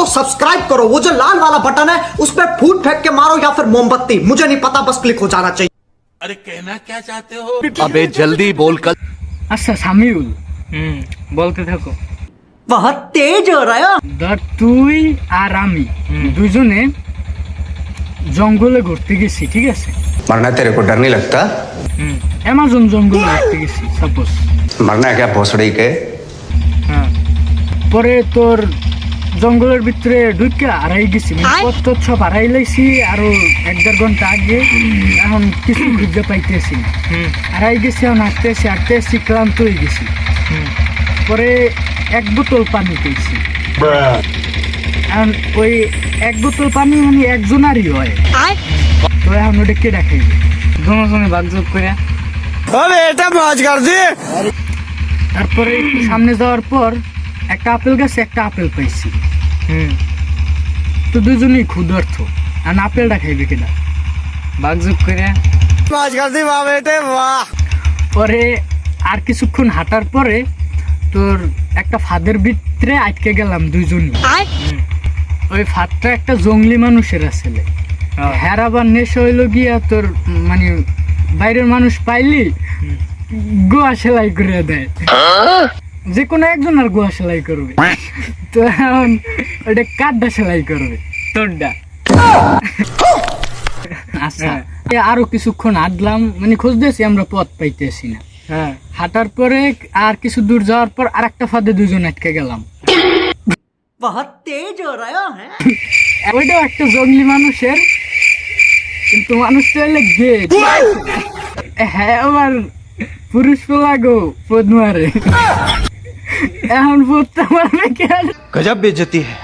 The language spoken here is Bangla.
सब्सक्राइब करो, वो जो लाल वाला बटन है उस पर फूट फेंक के मारो या फिर मोमबत्ती, मुझे नहीं पता, बस क्लिक हो जाना चाहिए। अरे कहना क्या चाहते हो? अबे जल्दी बोल कल। আচ্ছা সামিউল, বলতে থাকো। बहुत तेज हो रहा है। ধর তুই আর আমি দুজনে জঙ্গলে ঘুরতে গেছি, ঠিক আছে? मरना तेरे को डर नहीं लगता? অ্যামাজন জঙ্গলে ঘুরতে গেছি সাপোজ। मरना है क्या भोसड़ी के? হ্যাঁ, পরে তোর জঙ্গলের ভিতরে ঢুকে হারাই গেছি, পথ সব হারাই লাইছি আরো 1-1.5 ঘন্টা আগে। এখন কিছু খুঁজে পাইতেছি না, হারাই গেছি। এখন হাঁটতেছি ক্লান্ত হয়ে গেছি। পরে 1 বোতল পানি পেয়েছি। এখন ওই 1 বোতল পানি মানে একজনারই হয়, তো এখন ওটা কে দেখাইবে? দুজনে ভাগযোগ করে তারপরে একটু সামনে যাওয়ার পর একটা আপেল গাছে একটা আপেল পাইছি। তো দুজনেই ক্ষুধার্ত, আর আপেলটা খাইবে কেনা? ভাগযোগ করে পরে আর কিছুক্ষণ হাঁটার পরে তোর একটা ফাঁদের ভিতরে আটকে গেলাম দুইজনই। ওই ফাঁদটা একটা জঙ্গলি মানুষের আসলে, হেরাবার নেশা হইলো গিয়া তোর মানে বাইরের মানুষ পাইলি গোয়া সেলাই করে দেয়, যে কোনো একজন আর গোয়া সেলাই করবে। তো এখন ওটা কাঠটা সেলাই করবে তোরটা। আচ্ছা, আরো কিছুক্ষণ হাঁটলাম, মানে খুঁজতেছি আমরা পথ পাইতেছি না। হাঁটার পরে আর কিছু দূর যাওয়ার পর আর একটা ফাঁদে দুজন আটকে গেলাম। बहुत तेज हो रहा है। ওইটাও একটা জঙ্গলি মানুষের, কিন্তু মানুষটা হলে গে। হ্যাঁ, আমার পুরুষ পোলা গো পদ মারে। এখন পদটা মারবে কেন? गजब बेइज्जती है।